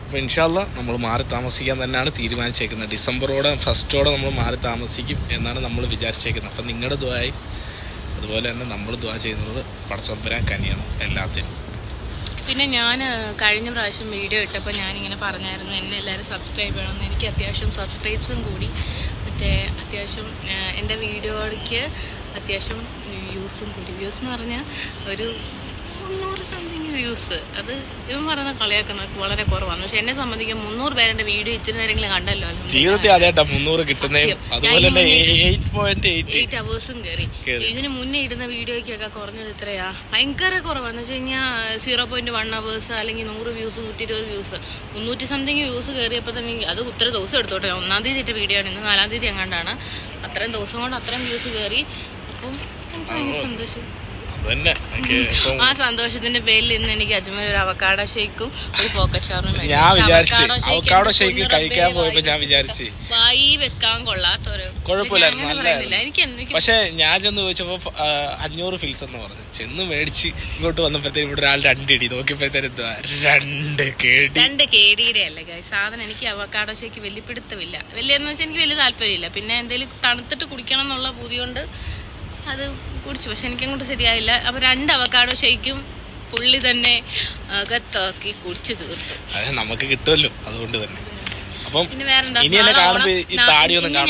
അപ്പോൾ ഇൻഷാല്ലാ നമ്മൾ മാറി താമസിക്കാൻ തന്നെയാണ് തീരുമാനിച്ചേക്കുന്നത്. ഡിസംബറോടെ ഫസ്റ്റോടെ നമ്മൾ മാറി താമസിക്കും എന്നാണ് നമ്മൾ വിചാരിച്ചേക്കുന്നത്. അപ്പം നിങ്ങളുടെ ദുആയും അതുപോലെ തന്നെ നമ്മൾ ദുആ ചെയ്യുന്നത് പടച്ചോൻ കനിയണം എല്ലാത്തിനും. പിന്നെ ഞാൻ കഴിഞ്ഞ പ്രാവശ്യം വീഡിയോ ഇട്ടപ്പോൾ ഞാനിങ്ങനെ പറഞ്ഞായിരുന്നു എന്നെ എല്ലാവരും സബ്സ്ക്രൈബ് ചെയ്യണമെന്ന്. എനിക്ക് അത്യാവശ്യം സബ്സ്ക്രൈബ്സും കൂടി, മറ്റേ അത്യാവശ്യം എൻ്റെ വീഡിയോയ്ക്ക് അത്യാവശ്യം വ്യൂസും കൂടി. വ്യൂസ് എന്ന് പറഞ്ഞാൽ ഒരു 300 സംതിങ് വ്യൂസ്. അത് ഇവൻ പറയുന്ന കളിയാക്കുന്നത് വളരെ കുറവാണ്. പക്ഷെ എന്നെ സംബന്ധിക്കും 300 പേര് എന്റെ വീഡിയോ ഇച്ചിരി നേരെങ്കിലും കണ്ടല്ലോ. ജീവിതത്തിൽ അതേട്ടാ 300 കിട്ടുന്നതും അതുപോലെ 8 അവേഴ്സും കയറി. ഇതിന് മുന്നേ ഇടുന്ന വീഡിയോയ്ക്കൊക്കെ കുറഞ്ഞത് ഇത്രയാ, ഭയങ്കര കുറവാന്ന് വെച്ച് കഴിഞ്ഞാൽ 0.1 അവേഴ്സ് അല്ലെങ്കിൽ 100 വ്യൂസ് 120 വ്യൂസ് 300 സംതിങ് വ്യൂസ് കയറിയപ്പോൾ തന്നെ അത് ഇത്ര ദിവസം എടുത്തോട്ടെ. 1-ാം തീയതി ഇട്ട വീഡിയോ ആണ്, ഇന്ന് 4-ാം തീയതി എങ്ങാണ്ടാണ്. അത്രയും ദിവസം കൊണ്ട് അത്രയും വ്യൂസ് കയറി. അപ്പം എനിക്ക് ഭയങ്കര സന്തോഷം. ആ സന്തോഷത്തിന്റെ പേരിൽ ഇന്ന് എനിക്ക് അജ്മൽ ഒരു അവക്കാഡോ ഷേക്കും ഒരു പോക്കറ്റ് ഷവർമയും വായി വെക്കാൻ കൊള്ളാത്തൊരു കുഴപ്പമില്ല. പക്ഷെ ഞാൻ ചെന്ന് ചോദിച്ചപ്പോ 500 ഫിൽസ് എന്ന് പറഞ്ഞു. ചെന്ന് മേടിച്ച് ഇങ്ങോട്ട് വന്നപ്പോഴത്തേക്ക് ഇവിടെ ഒരാൾ 2 ഇടി നോക്കിയപ്പോഴത്തേക്ക് 2 കേടിയുടെ അല്ലേ സാധനം. എനിക്ക് അവക്കാഡോ ഷേക്ക് വലിയ പിടുത്തമില്ല. വലിയെന്ന് വെച്ചാൽ എനിക്ക് വലിയ താല്പര്യമില്ല. പിന്നെ എന്തെങ്കിലും തണുത്തിട്ട് കുടിക്കണം എന്നുള്ള പൂതി കൊണ്ട് അത് കുടിച്ചു. പക്ഷെ എനിക്കങ്ങോട്ട് ശരിയായില്ല. അപ്പൊ 2 അവക്കാഡോ ഷേക്കും പുള്ളി തന്നെ അകത്താക്കി കുടിച്ചു തീർത്തു. നമുക്ക് കിട്ടുമല്ലോ, അതുകൊണ്ട് തന്നെ. പിന്നെ വേറെന്താ,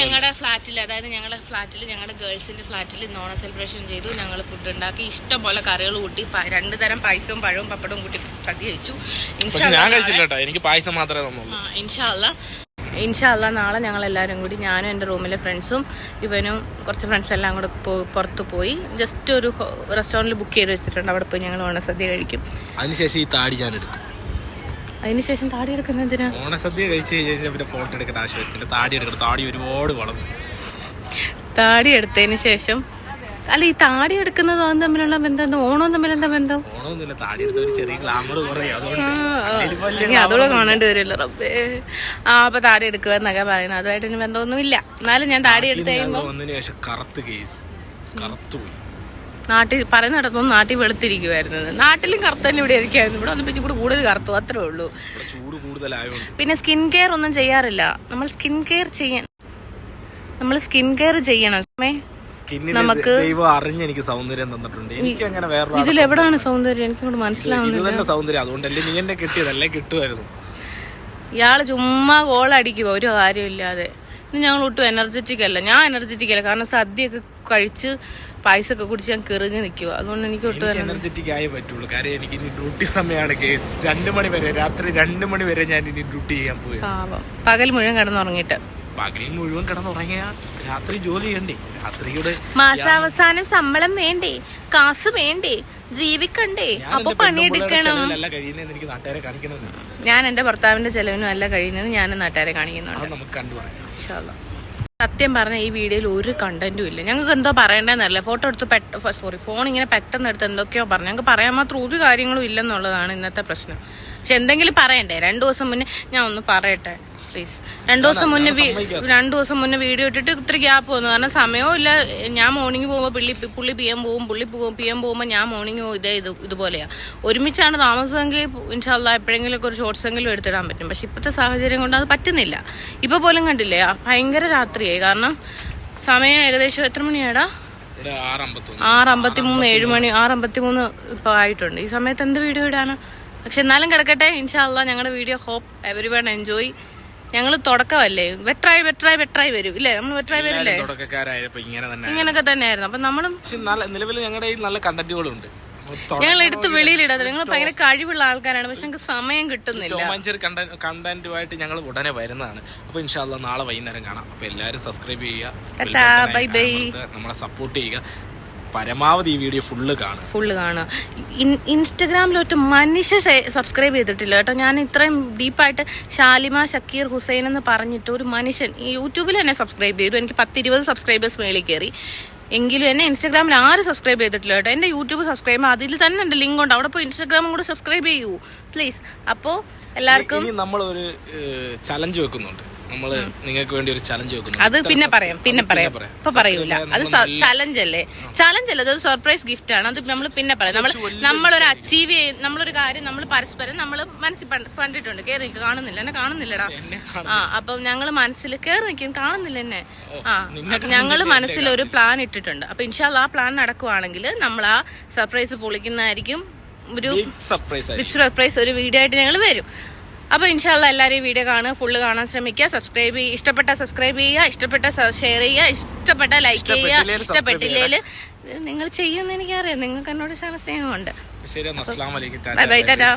ഞങ്ങളുടെ ഫ്ലാറ്റിൽ, അതായത് ഞങ്ങളുടെ ഫ്ലാറ്റിൽ, ഞങ്ങളുടെ ഗേൾസിന്റെ ഫ്ലാറ്റിൽ ഇന്ന് ഓണം സെലിബ്രേഷൻ ചെയ്തു. ഞങ്ങൾ ഫുഡ് ഉണ്ടാക്കി, ഇഷ്ടം പോലെ കറികൾ കൂട്ടി, 2 തരം പായസവും പഴവും പപ്പടവും കൂട്ടി സദ്യ കഴിച്ചു. എനിക്ക് പായസം മാത്രമേ തന്നുള്ളൂ. ഇൻഷാല്ലാ നാളെ ഞങ്ങൾ എല്ലാവരും കൂടി, ഞാനും എൻ്റെ റൂമിലെ ഫ്രണ്ട്സും ഇവനും കുറച്ച് ഫ്രണ്ട്സ് എല്ലാം കൂടെ പുറത്ത് പോയി ജസ്റ്റ് ഒരു റെസ്റ്റോറൻറ്റിൽ ബുക്ക് ചെയ്ത് വെച്ചിട്ടുണ്ട്. അവിടെ പോയി ഞങ്ങൾ ഓണസദ്യ കഴിക്കും. അതിനുശേഷം ഈ താടി ഞാൻ എടുക്കും. അതിനുശേഷം താടി എടുക്കുന്നതിന് ഓണസദ്യ കഴിച്ച് കഴിഞ്ഞാൽ പിന്നെ ഫോട്ടോ എടുക്കേണ്ട ആവശ്യമില്ല. താടി എടുക്കണം. താടി ഒരുപാട് വളർന്നു. താടി എടുത്തതിന് ശേഷം അല്ല, ഈ താടി എടുക്കുന്നതും അതും തമ്മിലുള്ള ബന്ധം, ഓണവും തമ്മിൽ എന്താ ബന്ധം? അതോടെ കാണേണ്ടി വരുമല്ലോ റബ്ബേ. അപ്പൊ താടി എടുക്കുക എന്നൊക്കെ പറയുന്നത് അതുമായിട്ട് ഇനി ബന്ധമൊന്നുമില്ല. എന്നാലും ഞാൻ താടി എടുത്ത് കഴിയുമ്പോ നാട്ടിൽ പറയുന്നിടത്തൊന്നും നാട്ടിൽ വെളുത്തിരിക്കുവായിരുന്നു. നാട്ടിലും കറുത്ത് തന്നെ ഇവിടെ ഇരിക്കുമായിരുന്നു. ഇവിടെ ഒന്നിപ്പിച്ച് കൂടെ കൂടുതൽ കറുത്തു, അത്രേ ഉള്ളൂ. പിന്നെ സ്കിൻ കെയർ ഒന്നും ചെയ്യാറില്ല. നമ്മൾ സ്കിൻ കെയർ ചെയ്യണം. നമുക്ക് എനിക്ക് സൗന്ദര്യം തന്നിട്ടുണ്ട്. എനിക്ക് അങ്ങനെ വേറെ ഇതിലെവിടാണ് സൗന്ദര്യം? എനിക്കങ്ങോട്ട് മനസ്സിലാവുന്നില്ല. സൗന്ദര്യം അതുകൊണ്ടല്ലേ നീ എന്നെ കിട്ടിയതല്ലേ, കിട്ടുമായിരുന്നു. ഇയാള് ചുമ്മാ ഗോളടിക്കുക ഒരു കാര്യമില്ലാതെ. ഇന്ന് ഞങ്ങൾ ഒട്ടും എനർജറ്റിക് അല്ല. ഞാൻ എനർജറ്റിക് അല്ല, കാരണം സദ്യയൊക്കെ കഴിച്ച് പായസമൊക്കെ കുടിച്ച് ഞാൻ കിറുകി നിൽക്കുക. അതുകൊണ്ട് എനിക്ക് ഒട്ടും എനർജറ്റിക് ആയേ പറ്റുള്ളൂ. കാര്യം എനിക്ക് ഇനി ഡ്യൂട്ടി സമയമാണ്. കേസ് 2 മണി വരെ, രാത്രി 2 മണി വരെ ഞാൻ ഇനി ഡ്യൂട്ടി ചെയ്യാൻ പോയി. പകൽ മുഴുവൻ കിടന്നുറങ്ങിയിട്ട് പകലിൽ മുഴുവൻ കിടന്നുറങ്ങിയ രാത്രി ജോലി ചെയ്യണ്ടേ? രാത്രിയുടെ മാസാവസാനം ശമ്പളം വേണ്ടേ, കാശ് വേണ്ടേ, ജീവിക്കണ്ടേ? അപ്പൊ പണിയെടുക്കണം. ഞാൻ എന്റെ ഭർത്താവിന്റെ ചെലവിനും അല്ല കഴിയുന്നത്, ഞാൻ നാട്ടുകാരെ കാണിക്കുന്നുണ്ട്. സത്യം പറഞ്ഞ ഈ വീഡിയോയിൽ ഒരു കണ്ടന്റും ഇല്ല. ഞങ്ങൾക്ക് എന്തോ പറയേണ്ടതെന്നല്ല. ഫോട്ടോ എടുത്ത് ഫോൺ ഇങ്ങനെ പെട്ടെന്ന് എടുത്ത് എന്തൊക്കെയോ പറഞ്ഞു. ഞങ്ങൾക്ക് പറയാൻ മാത്രം ഒരു കാര്യങ്ങളും ഇല്ലെന്നുള്ളതാണ് ഇന്നത്തെ പ്രശ്നം. പക്ഷെ എന്തെങ്കിലും പറയണ്ടേ? 2 ദിവസം മുന്നേ ഞാൻ ഒന്ന് പറയട്ടെ പ്ലീസ്. 2 ദിവസം മുന്നേ വീഡിയോ ഇട്ടിട്ട് ഇത്ര ഗ്യാപ്പ് വന്നു. കാരണം സമയവും ഇല്ല. ഞാൻ മോർണിംഗ് പോകുമ്പോൾ പുള്ളി PM പോകും, പുള്ളി PM പോകുമ്പോൾ ഞാൻ മോർണിംഗ് പോകും. ഇതുപോലെയാ. ഒരുമിച്ചാണ് താമസമെങ്കിൽ ഇൻഷാല്ലാ എപ്പോഴെങ്കിലും ഒക്കെ ഒരു ഷോർട്സ് എങ്കിലും എടുത്തിടാൻ പറ്റും. പക്ഷെ ഇപ്പോഴത്തെ സാഹചര്യം കൊണ്ട് അത് പറ്റുന്നില്ല. ഇപ്പൊ പോലും കണ്ടില്ലേ, ഭയങ്കര രാത്രിയായി. കാരണം സമയം ഏകദേശം എത്ര മണിയാടാ? 6:53, 7 മണി, 6:53 ഇപ്പൊ ആയിട്ടുണ്ട്. ഈ സമയത്ത് എന്ത് വീഡിയോ ഇടാണ്? പക്ഷെ എന്നാലും കിടക്കട്ടെ. ഇൻഷാല്ലാ ഞങ്ങളുടെ വീഡിയോ ഹോപ്പ് എവരിവൺ എൻജോയ്. ഞങ്ങൾ തുടക്കമല്ലേ, വെട്രായി വരും ഇല്ലേ? നമ്മൾ വെട്രായി വരില്ലേ? ഇങ്ങനൊക്കെ തന്നെയായിരുന്നു. അപ്പൊ നമ്മളും നിലവിൽ ഞങ്ങളുടെ നല്ല കണ്ടന്റുകളുണ്ട്. ഞങ്ങൾ എടുത്ത് വെളിയിലിടാതെ. ഞങ്ങൾ ഭയങ്കര കഴിവുള്ള ആൾക്കാരാണ്, പക്ഷെ ഞങ്ങൾക്ക് സമയം കിട്ടുന്നില്ല. കണ്ടന്റുമായിട്ട് ഞങ്ങൾ ഉടനെ വരുന്നതാണ്. അപ്പൊ ഇൻഷാല്ലാ നാളെ വൈകുന്നേരം കാണാം. അപ്പൊ എല്ലാവരും സബ്സ്ക്രൈബ് ചെയ്യുക, നമ്മളെ സപ്പോർട്ട് ചെയ്യുക. പരമാവധി ഈ വീഡിയോ ഫുള്ള് കാണുക. ഇൻസ്റ്റഗ്രാമിലൊരു മനുഷ്യ സബ്സ്ക്രൈബ് ചെയ്തിട്ടില്ല കേട്ടോ. ഞാൻ ഇത്രയും ഡീപ്പായിട്ട് ഷാലിമ ഷക്കീർ ഹുസൈൻ എന്ന് പറഞ്ഞിട്ട് ഒരു മനുഷ്യൻ ഈ യൂട്യൂബിൽ എന്നെ സബ്സ്ക്രൈബ് ചെയ്തു. എനിക്ക് 10-20 സബ്സ്ക്രൈബേഴ്സ് മേളിൽ കയറി. എങ്കിലും എന്നെ ഇൻസ്റ്റാഗ്രാമിൽ ആരും സബ്സ്ക്രൈബ് ചെയ്തിട്ടില്ല കേട്ടോ. എന്റെ യൂട്യൂബ് സബ്സ്ക്രൈബ് അതിൽ തന്നെ എന്റെ ലിങ്ക് ഉണ്ട്. അവിടെ പോയി ഇൻസ്റ്റാഗ്രാമും കൂടെ സബ്സ്ക്രൈബ് ചെയ്യൂ പ്ലീസ്. അപ്പോ എല്ലാവർക്കും നമ്മളൊരു ചലഞ്ച് വെക്കുന്നുണ്ട്. നമ്മള് നിങ്ങൾക്ക് വേണ്ടി ഒരു ചലഞ്ച് വെക്കുന്നു. അത് പിന്നെ പറയാം ഇപ്പൊ പറയൂല. അത് ചലഞ്ച് അല്ലേ, അത് സർപ്രൈസ് ഗിഫ്റ്റ് ആണ്. അത് നമ്മൾ പിന്നെ പറയാം. നമ്മളൊരു അച്ചീവ് ചെയ്ത് നമ്മളൊരു കാര്യം നമ്മൾ പരസ്പരം നമ്മൾ മനസ്സിൽ കണ്ടിട്ടുണ്ട്. കേറി നിൽക്കും, കാണുന്നില്ല എന്നെ, കാണുന്നില്ലടാ. അപ്പൊ ഞങ്ങള് മനസ്സിൽ കേറി നിൽക്കും, കാണുന്നില്ല എന്നെ. ഞങ്ങള് മനസ്സിൽ ഒരു പ്ലാൻ ഇട്ടിട്ടുണ്ട്. അപ്പൊ ഇൻഷാല്ലാ ആ പ്ലാൻ നടക്കുവാണെങ്കിൽ നമ്മൾ ആ സർപ്രൈസ് പൊളിക്കുന്നതായിരിക്കും. ഒരു ബിഗ് സർപ്രൈസ് ഒരു വീഡിയോ ആയിട്ട് ഞങ്ങൾ വരും. അപ്പൊ ഇൻഷാല്ലാ എല്ലാവരും വീഡിയോ കാണുക, ഫുള്ള് കാണാൻ ശ്രമിക്കുക. സബ്സ്ക്രൈബ് ചെയ്യുക, ഇഷ്ടപ്പെട്ട സബ്സ്ക്രൈബ് ചെയ്യുക, ഇഷ്ടപ്പെട്ട ഷെയർ ചെയ്യുക, ഇഷ്ടപ്പെട്ട ലൈക്ക് ചെയ്യുക. ഇഷ്ടപ്പെട്ടില്ലേല് നിങ്ങൾ ചെയ്യുമെന്ന് എനിക്കറിയാം, നിങ്ങൾക്ക് എന്നോട് ശാല സ്നേഹമുണ്ട്. ശരി, അസ്സലാമു അലൈക്കും. Bye bye, Tata.